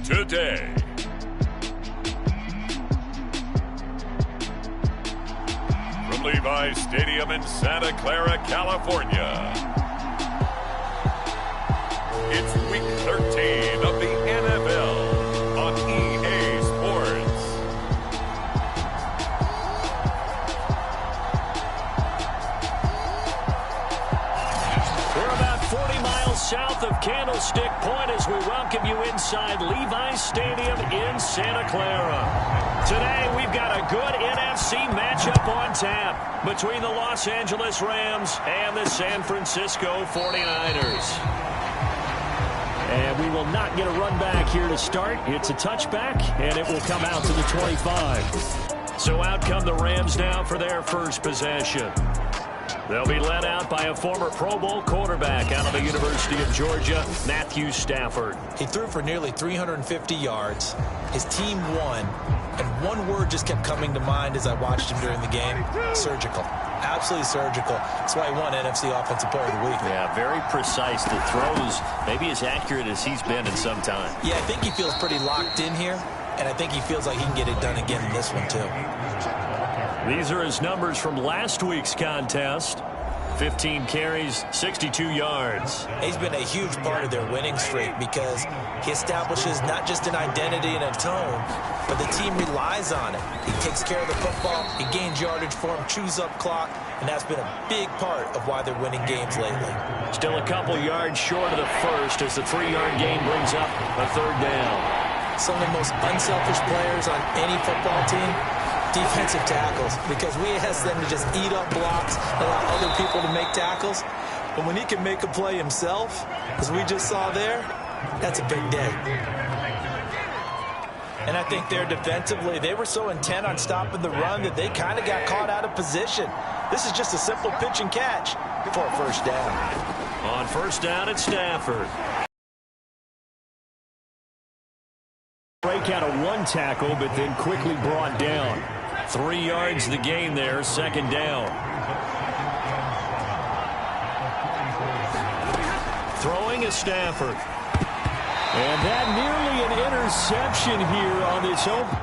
today. From Levi's Stadium in Santa Clara, California, it's Week 13 of the NFL on EA Sports. We're about 40 miles south of Candlestick Point as we welcome you inside Levi's Stadium in Santa Clara. Today, we've got a good NFC matchup on tap between the Los Angeles Rams and the San Francisco 49ers. And we will not get a run back here to start. It's a touchback, and it will come out to the 25. So out come the Rams now for their first possession. They'll be led out by a former Pro Bowl quarterback out of the University of Georgia, Matthew Stafford. He threw for nearly 350 yards. His team won. And one word just kept coming to mind as I watched him during the game: surgical. Absolutely surgical. That's why he won NFC Offensive Player of the Week. Yeah, very precise. The throws maybe as accurate as he's been in some time. Yeah, I think he feels pretty locked in here, and I think he feels like he can get it done again in this one, too. These are his numbers from last week's contest. 15 carries, 62 yards. He's been a huge part of their winning streak because he establishes not just an identity and a tone, but the team relies on it. He takes care of the football, he gains yardage for him, chews up clock, and that's been a big part of why they're winning games lately. Still a couple yards short of the first as the 3-yard gain brings up a third down. Some of the most unselfish players on any football team, defensive tackles, because we ask them to just eat up blocks, allow other people to make tackles. But when he can make a play himself, as we just saw there, that's a big day. And I think there defensively, they were so intent on stopping the run that they kind of got caught out of position. This is just a simple pitch and catch for a first down. On first down, it's Stafford. Break out of one tackle, but then quickly brought down. 3 yards the gain there, second down. Throwing is Stafford. And that nearly an interception here on this open.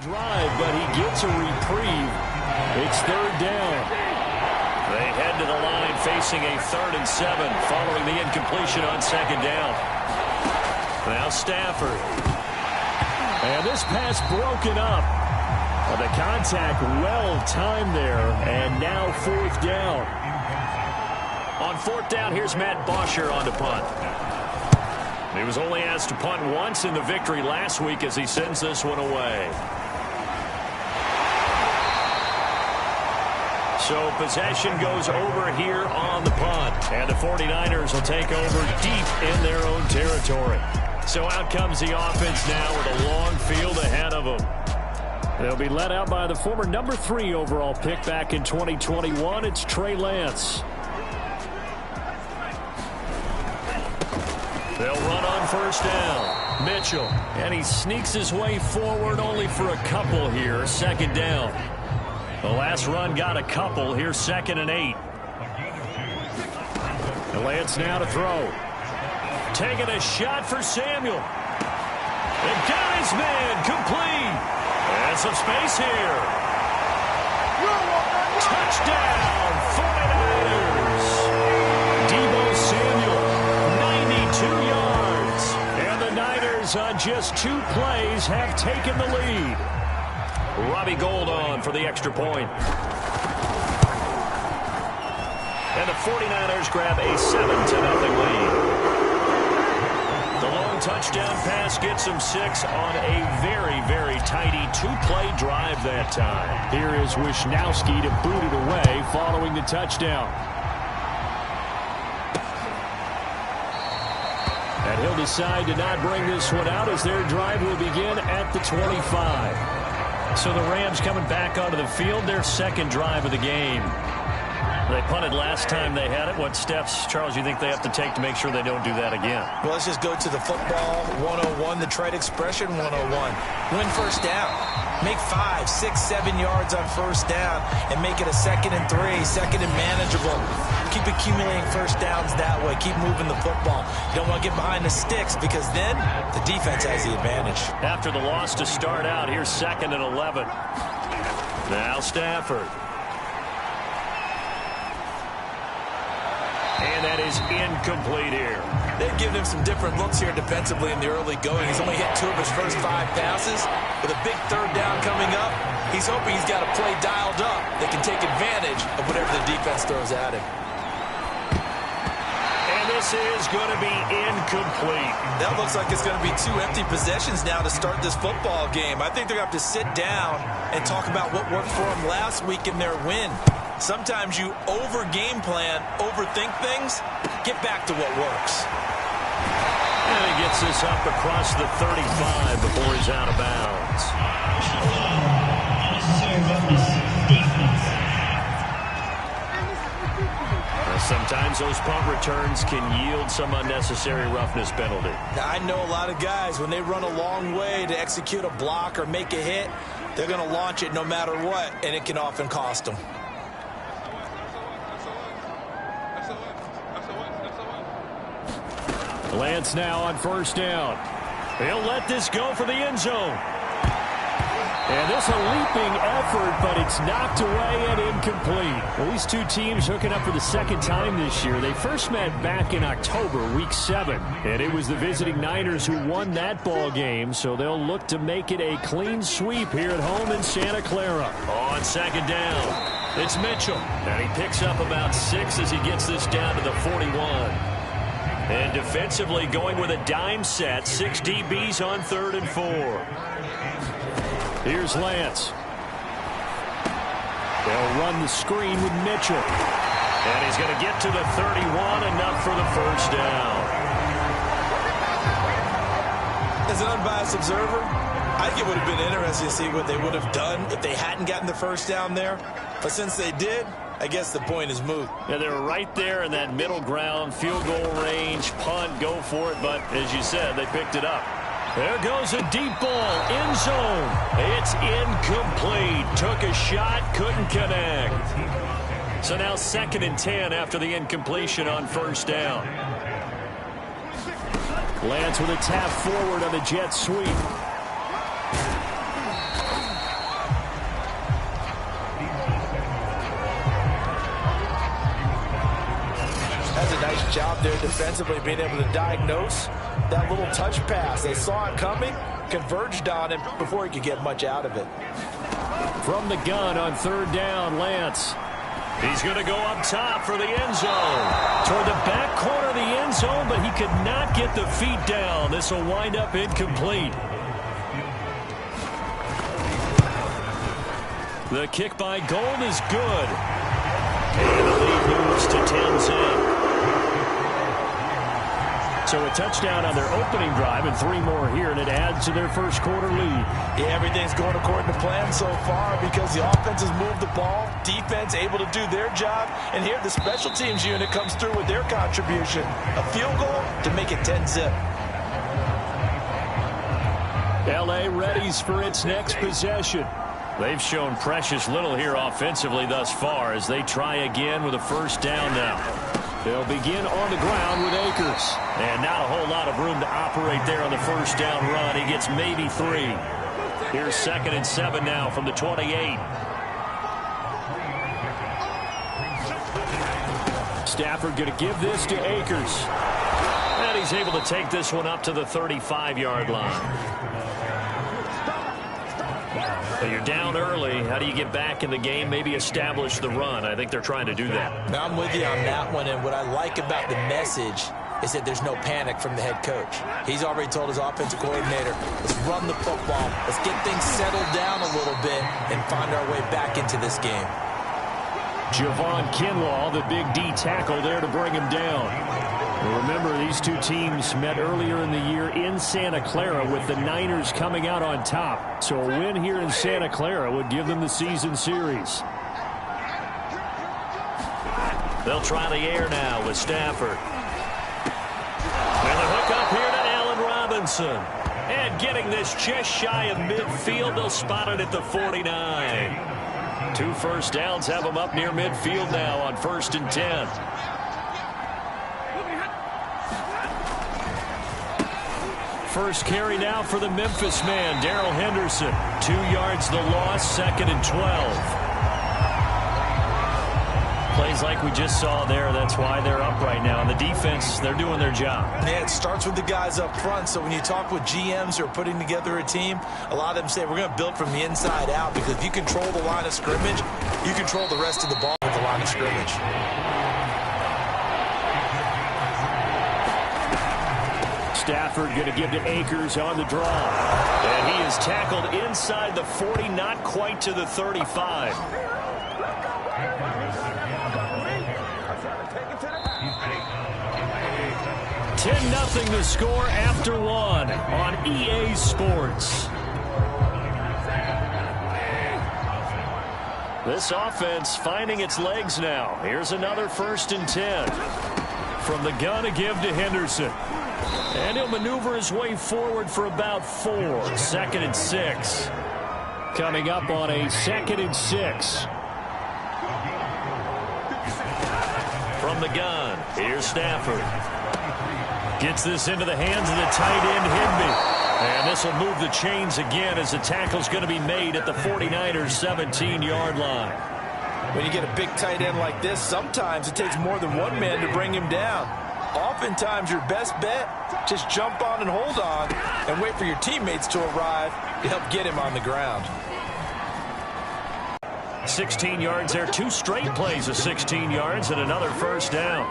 Drive, but he gets a reprieve. It's third down. They head to the line facing a 3rd and 7 following the incompletion on second down. Now Stafford. And this pass broken up. The contact well timed there, and now 4th down. On 4th down, here's Matt Bosher on the punt. He was only asked to punt once in the victory last week as he sends this one away. So possession goes over here on the punt. And the 49ers will take over deep in their own territory. So out comes the offense now with a long field ahead of them. They'll be led out by the former number 3 overall pick back in 2021. It's Trey Lance. They'll run on first down. Mitchell. And he sneaks his way forward only for a couple here. Second down. The last run got a couple. Here's 2nd and 8. And Lance now to throw. Taking a shot for Samuel. And got his man complete. And some space here. Touchdown, 49ers. Deebo Samuel, 92 yards. And the Niners on just 2 plays have taken the lead. Robbie Gould on for the extra point. And the 49ers grab a 7-0 lead. The long touchdown pass gets them 6 on a very, very tidy 2-play drive that time. Here is Wisnowski to boot it away following the touchdown. And he'll decide to not bring this one out as their drive will begin at the 25. So the Rams coming back onto the field, their 2nd drive of the game. They punted last time they had it. What steps, Charles, you think they have to take to make sure they don't do that again? Well, let's just go to the football 101, the trade expression 101. Win first down. Make 5, 6, 7 yards on first down and make it a 2nd and 3, 2nd and manageable. Keep accumulating first downs that way. Keep moving the football. You don't want to get behind the sticks because then the defense has the advantage. After the loss to start out, here's 2nd and 11. Now Stafford. And that is incomplete here. They've given him some different looks here defensively in the early going. He's only hit 2 of his first 5 passes. With a big 3rd down coming up, he's hoping he's got a play dialed up that can take advantage of whatever the defense throws at him. And this is going to be incomplete. That looks like it's going to be 2 empty possessions now to start this football game. I think they're going to have to sit down and talk about what worked for them last week in their win. Sometimes you over-game plan, overthink things. Get back to what works. And he gets this up across the 35 before he's out of bounds. Sometimes those punt returns can yield some unnecessary roughness penalty. Now, I know a lot of guys, when they run a long way to execute a block or make a hit, they're going to launch it no matter what, and it can often cost them. Lance now on first down. He'll let this go for the end zone. And this a leaping effort, but it's knocked away and incomplete. Well, these two teams hooking up for the 2nd time this year. They first met back in October, Week 7. And it was the visiting Niners who won that ball game, so they'll look to make it a clean sweep here at home in Santa Clara. On 2nd down, it's Mitchell. And he picks up about 6 as he gets this down to the 41. And defensively going with a dime set, 6 DBs on 3rd and 4. Here's Lance. They'll run the screen with Mitchell. And he's going to get to the 31, enough for the first down. As an unbiased observer, I think it would have been interesting to see what they would have done if they hadn't gotten the first down there. But since they did, I guess the point is moot. Yeah, they're right there in that middle ground, field goal range, punt, go for it. But as you said, they picked it up. There goes a deep ball, end zone. It's incomplete. Took a shot, couldn't connect. So now 2nd and 10 after the incompletion on first down. Lance with a tap forward on the jet sweep. That's a nice job there defensively, being able to diagnose that little touch pass. They saw it coming, converged on him before he could get much out of it. From the gun on 3rd down, Lance. He's going to go up top for the end zone. Toward the back corner of the end zone, but he could not get the feet down. This will wind up incomplete. The kick by Gold is good. And the lead moves to 10-zip. So a touchdown on their opening drive and 3 more here, and it adds to their first quarter lead. Yeah, everything's going according to plan so far because the offense has moved the ball, defense able to do their job, and here the special teams unit comes through with their contribution. A field goal to make it 10-zip. L.A. readies for its next possession. They've shown precious little here offensively thus far as they try again with a first down now. They'll begin on the ground with Akers. And not a whole lot of room to operate there on the first down run. He gets maybe 3. Here's 2nd and 7 now from the 28. Stafford going to give this to Akers. And he's able to take this one up to the 35-yard line. But you're down early. How do you get back in the game? Maybe establish the run. I think they're trying to do that. Now, I'm with you on that one, and what I like about the message is that there's no panic from the head coach. He's already told his offensive coordinator, let's run the football, let's get things settled down a little bit and find our way back into this game. Javon Kinlaw, the big D tackle there to bring him down. Remember, these two teams met earlier in the year in Santa Clara with the Niners coming out on top. So a win here in Santa Clara would give them the season series. They'll try the air now with Stafford. And the hook up here to Allen Robinson. And getting this just shy of midfield, they'll spot it at the 49. 2 first downs have them up near midfield now on 1st and 10. First carry now for the Memphis man, Darrell Henderson. 2 yards the loss, 2nd and 12. Plays like we just saw there, that's why they're up right now. And the defense, they're doing their job. Yeah, it starts with the guys up front. So when you talk with GMs who are putting together a team, a lot of them say we're going to build from the inside out, because if you control the line of scrimmage, you control the rest of the ball with the line of scrimmage. Stafford going to give to Akers on the draw. And he is tackled inside the 40, not quite to the 35. 10-0 the score after 1 on EA Sports. This offense finding its legs now. Here's another 1st and 10. From the gun to give to Henderson. And he'll maneuver his way forward for about 4. 2nd and 6. Coming up on a 2nd and 6. From the gun, here's Stafford. Gets this into the hands of the tight end, Higby. And this will move the chains again as the tackle's going to be made at the 49ers' 17-yard line. When you get a big tight end like this, sometimes it takes more than one man to bring him down. Oftentimes, your best bet, just jump on and hold on and wait for your teammates to arrive to help get him on the ground. 16 yards there, 2 straight plays of 16 yards and another 1st down.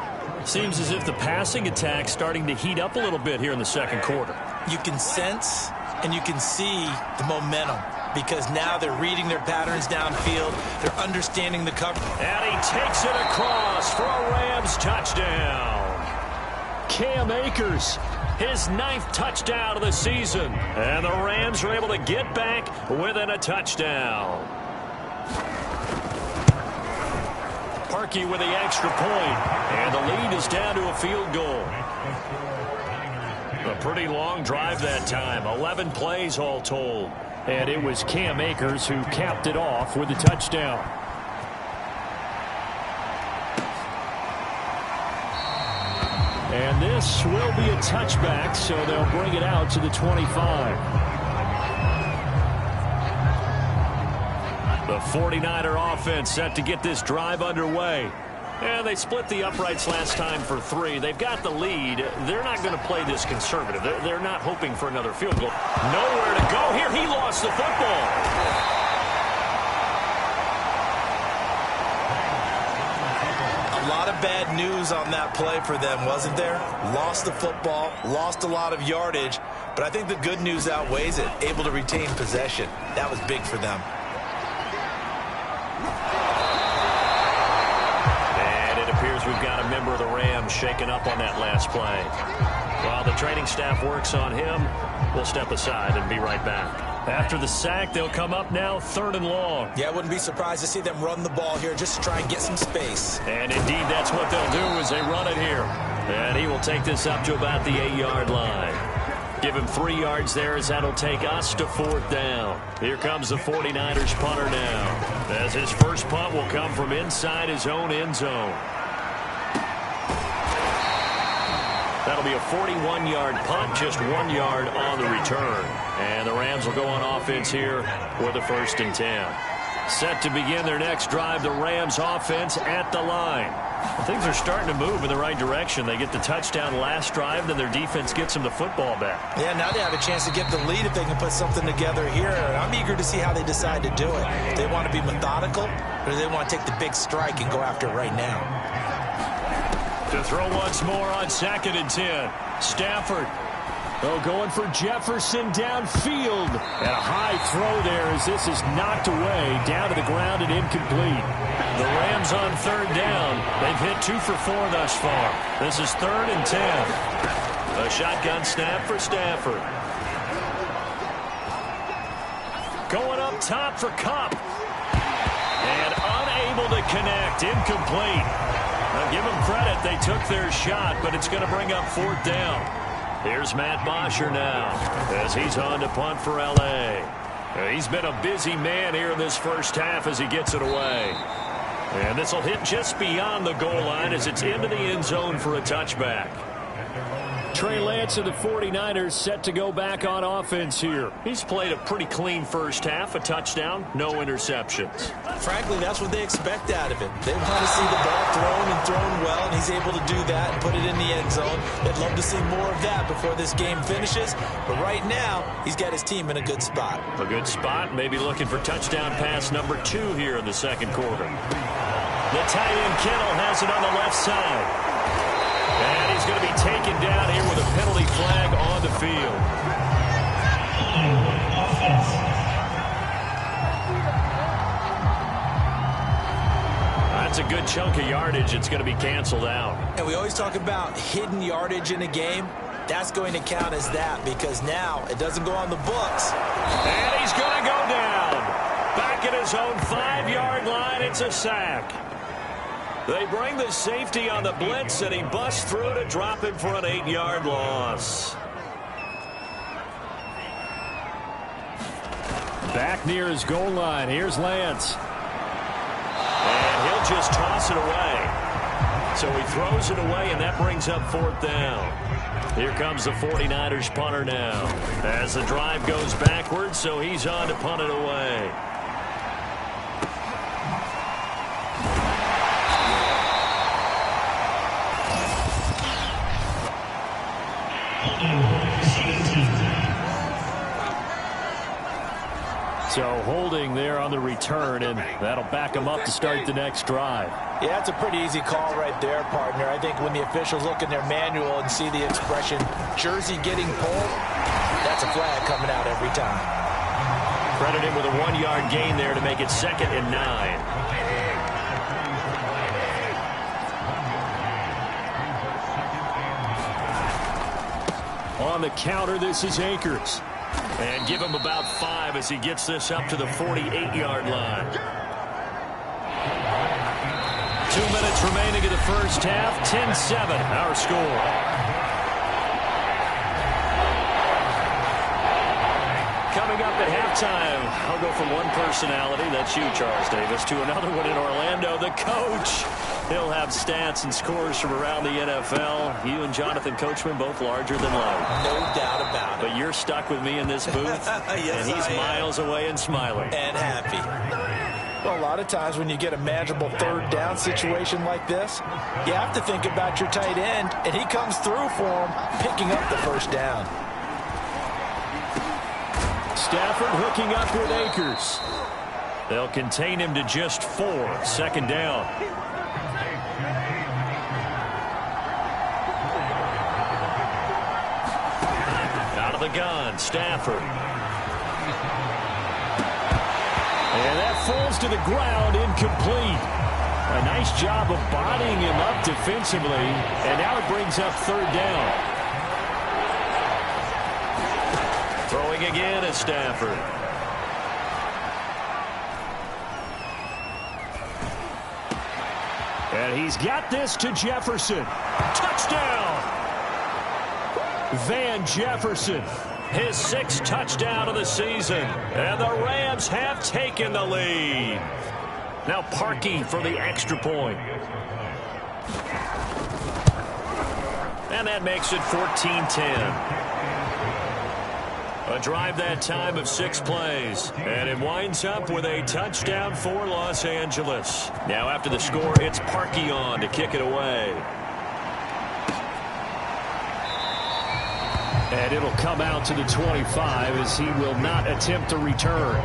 Seems as if the passing attack's starting to heat up a little bit here in the 2nd quarter. You can sense and you can see the momentum, because now they're reading their patterns downfield. They're understanding the cover. And he takes it across for a Rams touchdown. Cam Akers, his 9th touchdown of the season. And the Rams are able to get back within a touchdown. Parkey with the extra point, and the lead is down to a field goal. A pretty long drive that time, 11 plays all told. And it was Cam Akers who capped it off with a touchdown. And this will be a touchback, so they'll bring it out to the 25. The 49er offense set to get this drive underway. And they split the uprights last time for 3. They've got the lead. They're not going to play this conservative. They're not hoping for another field goal. Nowhere to go here. He lost the football. A lot of bad news on that play for them, wasn't there? Lost the football, lost a lot of yardage, but I think the good news outweighs it. Able to retain possession. That was big for them. We've got a member of the Rams shaken up on that last play. While the training staff works on him, we'll step aside and be right back. After the sack, they'll come up now 3rd and long. Yeah, I wouldn't be surprised to see them run the ball here just to try and get some space. And indeed, that's what they'll do as they run it here. And he will take this up to about the 8-yard line. Give him 3 yards there as that'll take us to 4th down. Here comes the 49ers punter now, as his first punt will come from inside his own end zone. That'll be a 41-yard punt, just 1 yard on the return. And the Rams will go on offense here with a 1st and 10. Set to begin their next drive, the Rams offense at the line. Things are starting to move in the right direction. They get the touchdown last drive, then their defense gets them the football back. Yeah, now they have a chance to get the lead if they can put something together here. I'm eager to see how they decide to do it. They want to be methodical, or they want to take the big strike and go after it right now. To throw once more on 2nd and 10. Stafford. Oh, going for Jefferson downfield. And a high throw there as this is knocked away down to the ground and incomplete. The Rams on 3rd down. They've hit 2 for 4 thus far. This is 3rd and 10. A shotgun snap for Stafford. Going up top for Kupp. And unable to connect. Incomplete. I'll give them credit. They took their shot, but it's going to bring up 4th down. Here's Matt Bosher now as he's on to punt for L.A. He's been a busy man here in this first half as he gets it away. And this will hit just beyond the goal line as it's into the end zone for a touchback. Trey Lance of the 49ers set to go back on offense here. He's played a pretty clean first half, a touchdown, no interceptions. Frankly, that's what they expect out of him. They want to see the ball thrown well, and he's able to do that and put it in the end zone. They'd love to see more of that before this game finishes. But right now, he's got his team in a good spot. A good spot, maybe looking for touchdown pass number 2 here in the second quarter. The tight end Kittle has it on the left side. And he's going to be taken down here with a penalty flag on the field. That's a good chunk of yardage. It's going to be canceled out. And we always talk about hidden yardage in a game. That's going to count as that because now it doesn't go on the books. And he's going to go down. Back at his own 5-yard line. It's a sack. They bring the safety on the blitz, and he busts through to drop him for an 8-yard loss. Back near his goal line. Here's Lance. And he'll just toss it away. So he throws it away, and that brings up 4th down. Here comes the 49ers punter now. As the drive goes backwards, so he's on to punt it away. So holding there on the return, and that'll back him up to start the next drive. Yeah, it's a pretty easy call right there, partner. I think when the officials look in their manual and see the expression, jersey getting pulled, that's a flag coming out every time. Credit him with a 1-yard gain there to make it 2nd and 9. On the counter, this is Akers. And give him about 5 as he gets this up to the 48-yard line. 2 minutes remaining in the first half. 10-7, our score. Coming up at halftime, I'll go from one personality, that's you, Charles Davis, to another one in Orlando, the coach. He'll have stats and scores from around the NFL. You and Jonathan Coachman both larger than life. No doubt about it. But you're stuck with me in this booth, yes, and he's miles away and smiling. And happy. Well, a lot of times when you get a manageable 3rd down situation like this, you have to think about your tight end, and he comes through for him, picking up the 1st down. Stafford hooking up with Akers. They'll contain him to just 4. 2nd down. Out of the gun, Stafford. And that falls to the ground, incomplete. A nice job of bodying him up defensively, and now it brings up 3rd down. Throwing again is Stafford. And he's got this to Jefferson. Touchdown! Van Jefferson, his 6th touchdown of the season. And the Rams have taken the lead. Now Parkey for the extra point. And that makes it 14-10. A drive that time of 6 plays. And it winds up with a touchdown for Los Angeles. Now after the score, it's Parkey on to kick it away. And it'll come out to the 25 as he will not attempt to return.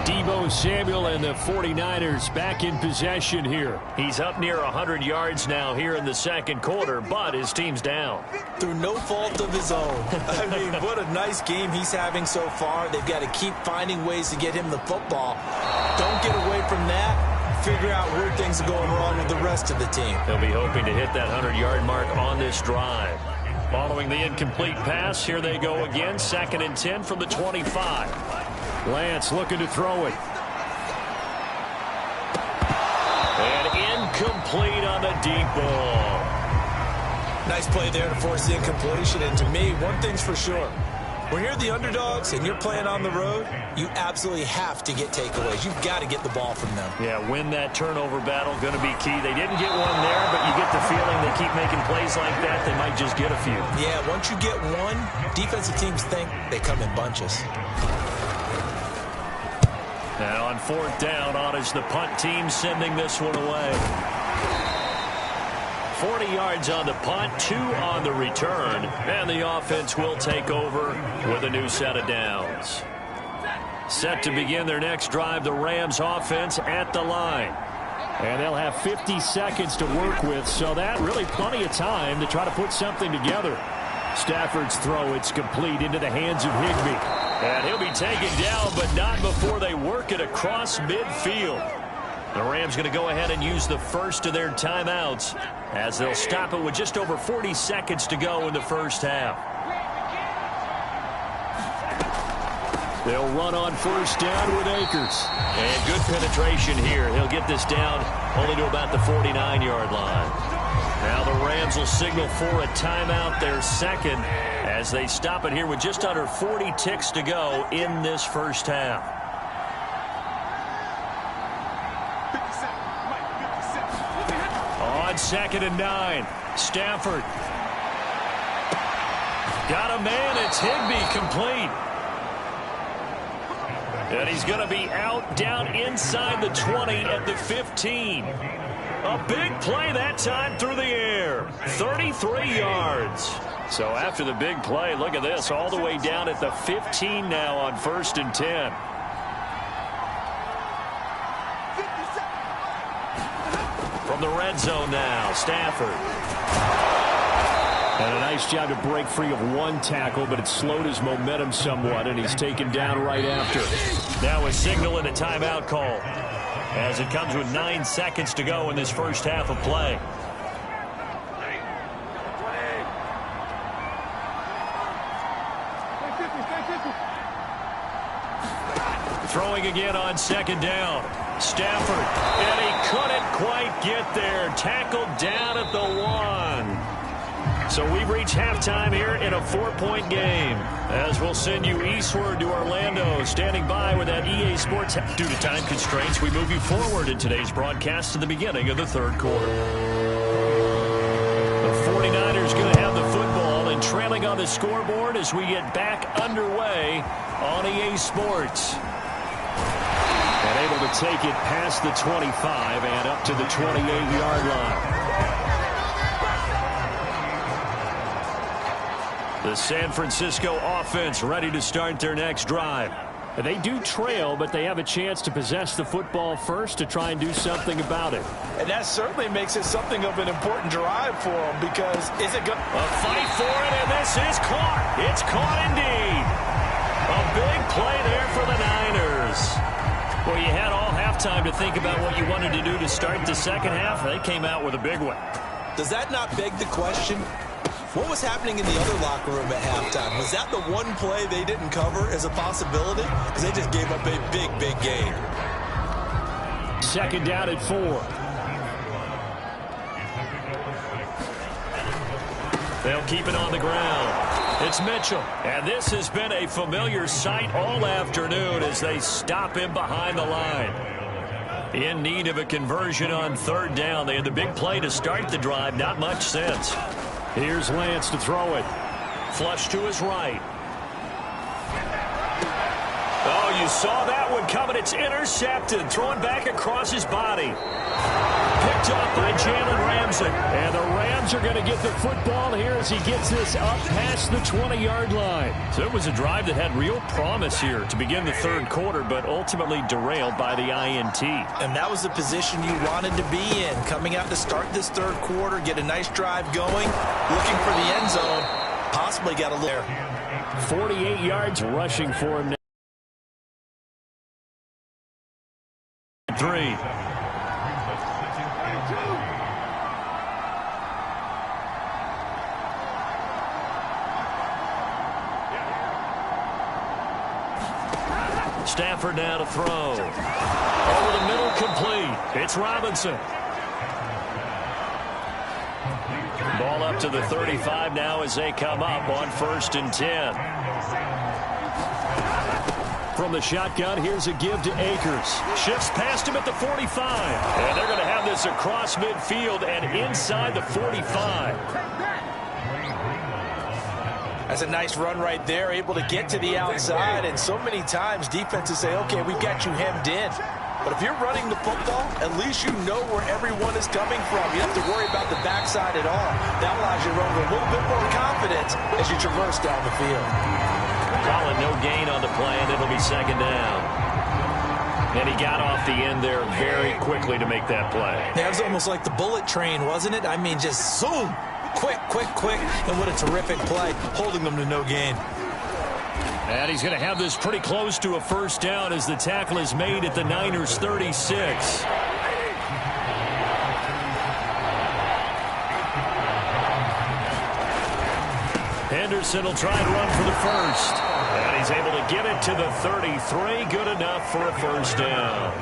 Deebo Samuel and the 49ers back in possession here. He's up near 100 yards now here in the second quarter, but his team's down. Through no fault of his own. I mean, what a nice game he's having so far. They've got to keep finding ways to get him the football. Don't get away from that. Figure out where things are going wrong with the rest of the team. They'll be hoping to hit that 100-yard mark on this drive. Following the incomplete pass, here they go again. 2nd and 10 from the 25. Lance looking to throw it. And Incomplete on the deep ball. Nice play there to force the incompletion. And to me, one thing's for sure. When you're the underdogs and you're playing on the road, you absolutely have to get takeaways. You've got to get the ball from them. Yeah, win that turnover battle, going to be key. They didn't get one there, but you get the feeling they keep making plays like that, they might just get a few. Yeah, once you get one, defensive teams think they come in bunches. And on fourth down, on is the punt team sending this one away. 40 yards on the punt, 2 on the return, and the offense will take over with a new set of downs. Set to begin their next drive, the Rams offense at the line. And they'll have 50 seconds to work with, so that really plenty of time to try to put something together. Stafford's throw, it's complete into the hands of Higbee. And he'll be taken down, but not before they work it across midfield. The Rams going to go ahead and use the first of their timeouts as they'll stop it with just over 40 seconds to go in the first half. They'll run on first down with Akers. And good penetration here. He'll get this down only to about the 49-yard line. Now the Rams will signal for a timeout, their second, as they stop it here with just under 40 ticks to go in this first half. On 2nd and 9, Stafford. Got a man, it's Higbee, complete. And he's going to be out down inside the 20 at the 15. A big play that time through the air. 33 yards. So after the big play, look at this, all the way down at the 15 now on 1st and 10. From the red zone now, Stafford. And a nice job to break free of one tackle, but it slowed his momentum somewhat, and he's taken down right after. Now a signal and a timeout call as it comes with 9 seconds to go in this first half of play. Throwing again on 2nd down. Stafford, and he couldn't quite get there. Tackled down at the 1. So we've reached halftime here in a 4-point game. As we'll send you eastward to Orlando, standing by with that EA Sports. Due to time constraints, we move you forward in today's broadcast to the beginning of the 3rd quarter. The 49ers going to have the football and trailing on the scoreboard as we get back underway on EA Sports. And able to take it past the 25 and up to the 28-yard line. The San Francisco offense ready to start their next drive. They do trail, but they have a chance to possess the football first to try and do something about it. And that certainly makes it something of an important drive for them, because is it good? A fight for it, and this is caught. It's caught indeed. A big play there for the Niners. Well, you had all halftime to think about what you wanted to do to start the second half. They came out with a big one. Does that not beg the question? What was happening in the other locker room at halftime? Was that the one play they didn't cover as a possibility? Because they just gave up a big, big gain. 2nd down at 4. They'll keep it on the ground. It's Mitchell. And this has been a familiar sight all afternoon as they stop him behind the line. In need of a conversion on 3rd down. They had the big play to start the drive. Not much sense. Here's Lance to throw it. Flush to his right. Oh, you saw that one coming. It's intercepted. Thrown back across his body. Picked up by Jalen Ramsey. And the Rams are going to get the football here as he gets this up past the 20-yard line. So it was a drive that had real promise here to begin the 3rd quarter, but ultimately derailed by the INT. And that was the position you wanted to be in. Coming out to start this 3rd quarter, get a nice drive going, looking for the end zone. Possibly got a little there. 48 yards rushing for him now. 3. Stafford now to throw. Over the middle, complete. It's Robinson. Ball up to the 35 now as they come up on 1st and 10. From the shotgun, here's a give to Akers. Shifts past him at the 45. And they're going to have this across midfield and inside the 45. That's a nice run right there, able to get to the outside. And so many times defenses say, okay, we've got you hemmed in. But if you're running the football, at least you know where everyone is coming from. You don't have to worry about the backside at all. That allows you to run with a little bit more confidence as you traverse down the field. Calling no gain on the play, and it'll be 2nd down. And he got off the end there very quickly to make that play. That was almost like the bullet train, wasn't it? I mean, just zoom. Quick, quick, quick. And what a terrific play, holding them to no gain. And he's going to have this pretty close to a 1st down as the tackle is made at the Niners' 36. Henderson will try and run for the 1st. And he's able to get it to the 33. Good enough for a 1st down.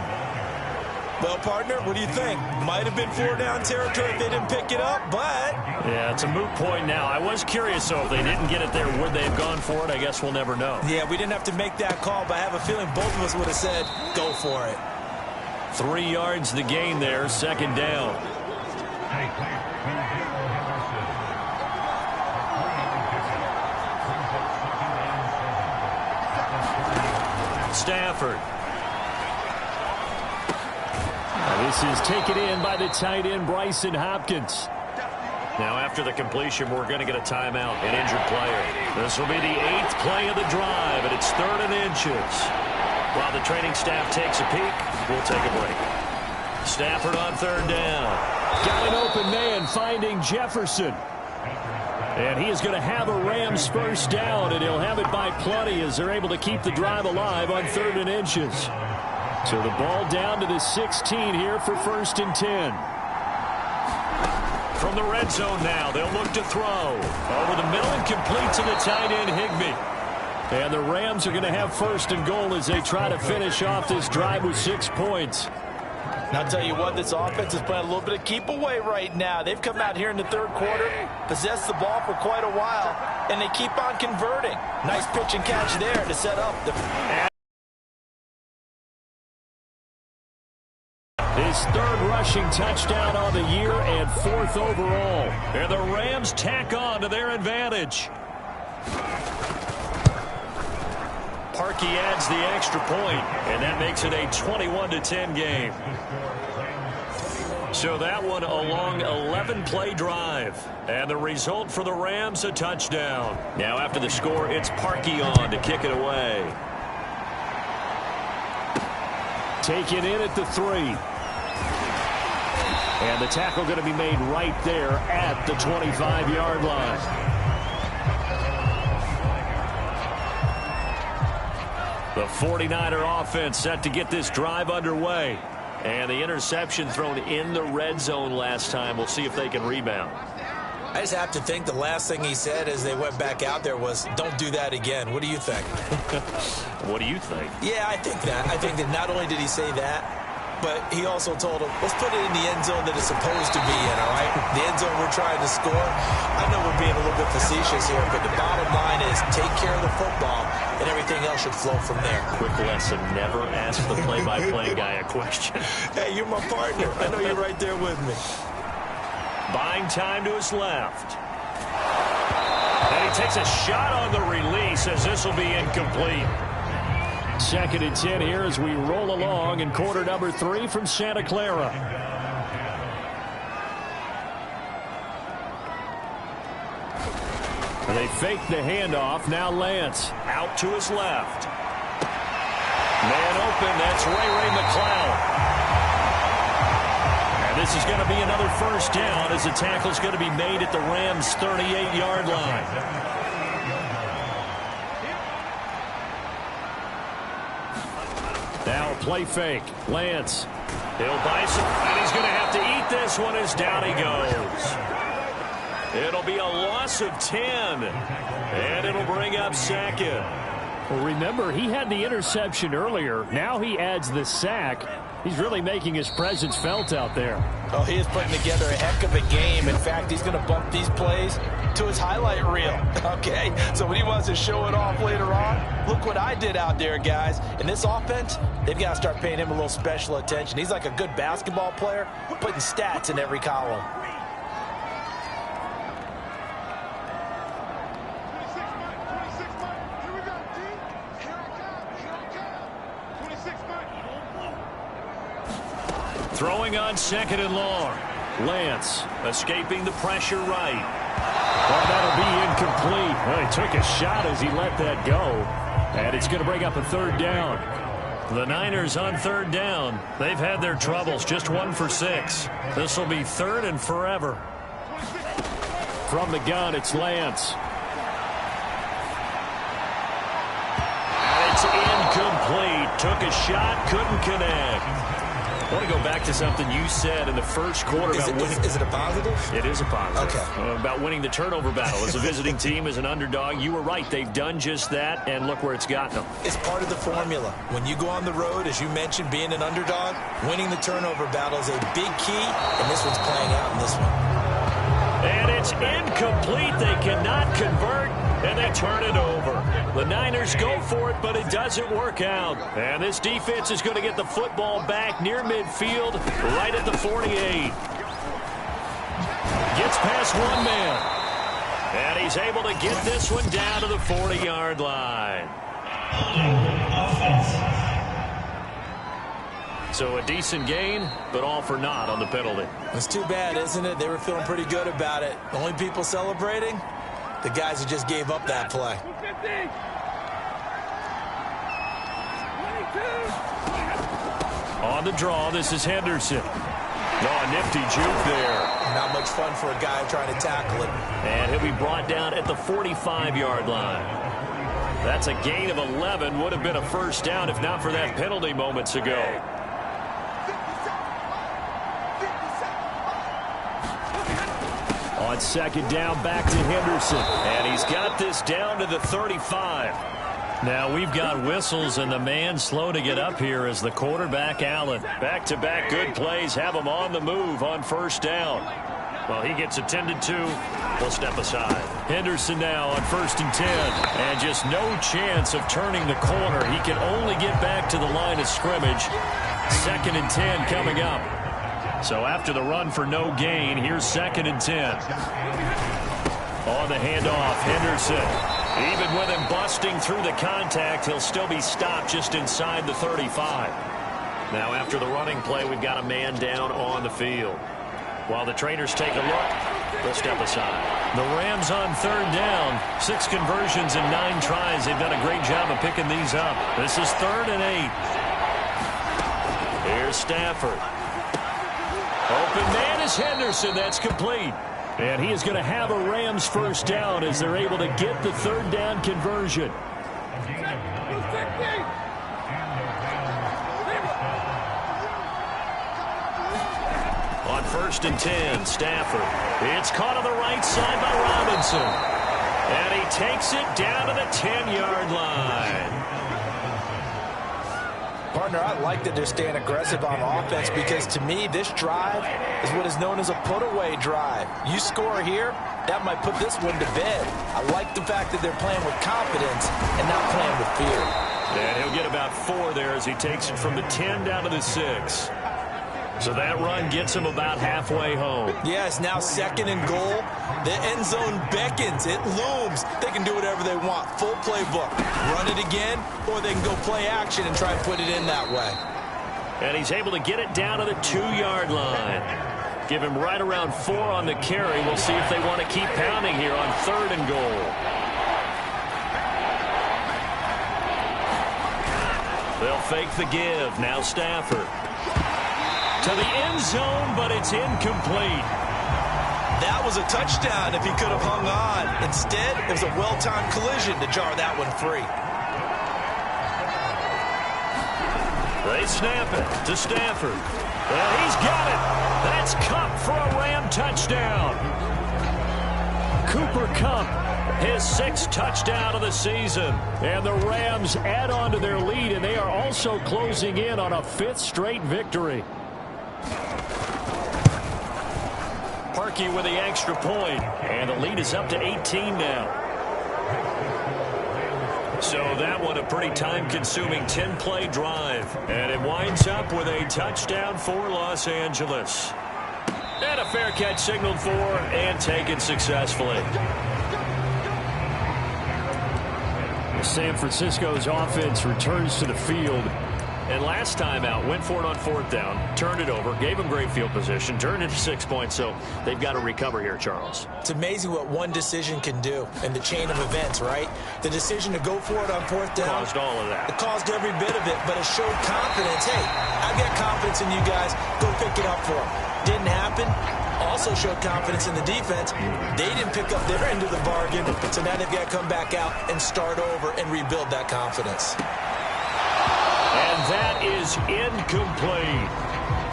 Well, partner, what do you think? Might have been 4-down territory if they didn't pick it up, but... Yeah, it's a moot point now. I was curious, though, if they didn't get it there, would they have gone for it? I guess we'll never know. Yeah, we didn't have to make that call, but I have a feeling both of us would have said, go for it. 3 yards the gain there, 2nd down. Stafford. This is taken in by the tight end, Bryson Hopkins. Now, after the completion, we're going to get a timeout, an injured player. This will be the 8th play of the drive, and it's 3rd and inches. While the training staff takes a peek, we'll take a break. Stafford on 3rd down. Got an open man, finding Jefferson. And he is going to have a Rams 1st down, and he'll have it by plenty as they're able to keep the drive alive on 3rd and inches. So the ball down to the 16 here for 1st and 10. From the red zone now, they'll look to throw. Over the middle and complete to the tight end, Higbee. And the Rams are going to have 1st and goal as they try to finish off this drive with 6 points. And I'll tell you what, this offense is playing a little bit of keep away right now. They've come out here in the 3rd quarter, possessed the ball for quite a while, and they keep on converting. Nice pitch and catch there to set up the... His 3rd rushing touchdown on the year and 4th overall. And the Rams tack on to their advantage. Parkey adds the extra point, and that makes it a 21-10 game. So that one a long 11-play drive. And the result for the Rams, a touchdown. Now after the score, it's Parkey on to kick it away. Taken in at the 3. And the tackle going to be made right there at the 25-yard line. The 49er offense set to get this drive underway. And the interception thrown in the red zone last time. We'll see if they can rebound. I just have to think the last thing he said as they went back out there was, don't do that again. What do you think? What do you think? Yeah, I think that. I think that not only did he say that, but he also told him, let's put it in the end zone that it's supposed to be in, all right? The end zone we're trying to score. I know we're being a little bit facetious here, but the bottom line is take care of the football, and everything else should flow from there. Quick lesson, never ask the play-by-play guy a question. Hey, you're my partner. I know you're right there with me. Buying time to his left. And he takes a shot on the release as this will be incomplete. 2nd and 10 here as we roll along in quarter number 3 from Santa Clara. And they fake the handoff. Now Lance out to his left. Man open. That's Ray McCloud. And this is going to be another 1st down as the tackle is going to be made at the Rams' 38-yard line. Now a play fake. Lance. He'll buy some, and he's going to have to eat this one as down he goes. It'll be a loss of 10, and it'll bring up 2nd. Well, remember, he had the interception earlier. Now he adds the sack. He's really making his presence felt out there. Oh, he is putting together a heck of a game. In fact, he's going to bump these plays to his highlight reel. Okay, so when he wants to show it off later on, look what I did out there, guys. In this offense, they've got to start paying him a little special attention. He's like a good basketball player, putting stats in every column. Throwing on 2nd and long. Lance escaping the pressure right. Well, that'll be incomplete. Well, he took a shot as he let that go. And it's going to bring up a 3rd down. The Niners on 3rd down. They've had their troubles. Just 1 for 6. This will be 3rd and forever. From the gun, it's Lance. And it's incomplete. Took a shot, couldn't connect. I want to go back to something you said in the first quarter about winning. Is it a positive? It is a positive. Okay. About winning the turnover battle. As a visiting team, as an underdog, you were right. They've done just that, and look where it's gotten them. It's part of the formula. When you go on the road, as you mentioned, being an underdog, winning the turnover battle is a big key, and this one's playing out in this one. And it's incomplete. They cannot convert, and they turn it over. The Niners go for it, but it doesn't work out. And this defense is going to get the football back near midfield, right at the 48. Gets past one man. And he's able to get this one down to the 40-yard line. So a decent gain, but all for naught on the penalty. It's too bad, isn't it? They were feeling pretty good about it. The only people celebrating, the guys who just gave up that play. On the draw, this is Henderson. Oh, a nifty juke there. Not much fun for a guy trying to tackle it. And he'll be brought down at the 45-yard line. That's a gain of 11. Would have been a first down if not for that penalty moments ago. On 2nd down, back to Henderson. And he's got this down to the 35. Now we've got whistles, and the man slow to get up here is the quarterback, Allen. Back-to-back good plays have him on the move on 1st down. Well, he gets attended to. We'll step aside. Henderson now on 1st and 10. And just no chance of turning the corner. He can only get back to the line of scrimmage. 2nd and 10 coming up. So after the run for no gain, here's 2nd and 10. On the handoff, Henderson. Even with him busting through the contact, he'll still be stopped just inside the 35. Now after the running play, we've got a man down on the field. While the trainers take a look, we'll step aside. The Rams on 3rd down. 6 conversions in 9 tries. They've done a great job of picking these up. This is 3rd and 8. Here's Stafford. Open man is Henderson. That's complete. And he is going to have a Rams first down as they're able to get the 3rd down conversion. On 1st and 10, Stafford. It's caught on the right side by Robinson. And he takes it down to the 10-yard line. Partner, I like that they're staying aggressive on offense because, to me, this drive is what is known as a put-away drive. You score here, that might put this one to bed. I like the fact that they're playing with confidence and not playing with fear. And he'll get about 4 there as he takes it from the 10 down to the 6. So that run gets him about halfway home. Yeah, it's now 2nd and goal. The end zone beckons. It looms. They can do whatever they want. Full playbook. Run it again, or they can go play action and try and put it in that way. And he's able to get it down to the 2-yard line. Give him right around 4 on the carry. We'll see if they want to keep pounding here on 3rd and goal. They'll fake the give. Now Stafford. To the end zone, but it's incomplete. That was a touchdown if he could have hung on. Instead, it was a well-timed collision to jar that one free. They snap it to Stafford. Well, he's got it. That's Cup for a Ram touchdown. Cooper Kupp, his 6th touchdown of the season. And the Rams add on to their lead, and they are also closing in on a 5th straight victory. Parkey with the extra point, and the lead is up to 18 now. So that one a pretty time-consuming 10-play drive. And it winds up with a touchdown for Los Angeles. And a fair catch signaled for and taken successfully. San Francisco's offense returns to the field. And last time out, went for it on 4th down, turned it over, gave them great field position, turned it to 6 points, so they've got to recover here, Charles. It's amazing what one decision can do in the chain of events, right? The decision to go for it on 4th down. Caused all of that. It caused every bit of it, but it showed confidence. Hey, I've got confidence in you guys. Go pick it up for them. Didn't happen. Also showed confidence in the defense. They didn't pick up their end of the bargain, so now they've got to come back out and start over and rebuild that confidence. And that is incomplete.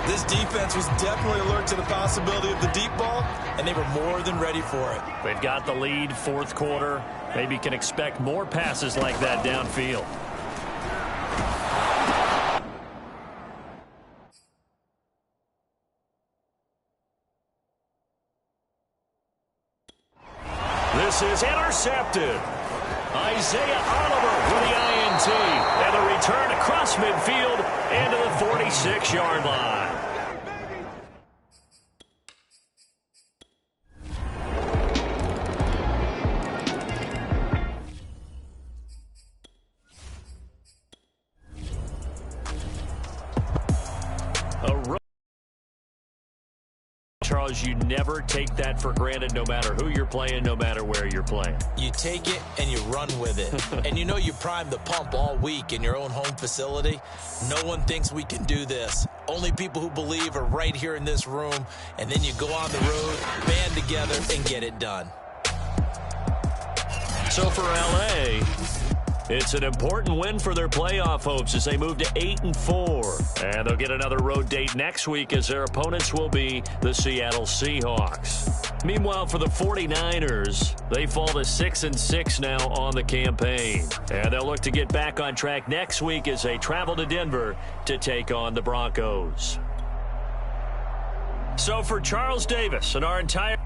This defense was definitely alert to the possibility of the deep ball, and they were more than ready for it. They've got the lead, 4th quarter. Maybe can expect more passes like that downfield. This is intercepted. Isaiah Oliver with the INT. And the return across midfield into the 46-yard line. Charles, you never take that for granted no matter who you're playing, no matter where you're playing. You take it and you run with it. And you know you primed the pump all week in your own home facility. No one thinks we can do this. Only people who believe are right here in this room. And then you go on the road, band together, and get it done. So for L.A., it's an important win for their playoff hopes as they move to 8-4. And they'll get another road date next week as their opponents will be the Seattle Seahawks. Meanwhile, for the 49ers, they fall to 6-6 now on the campaign. And they'll look to get back on track next week as they travel to Denver to take on the Broncos. So for Charles Davis and our entire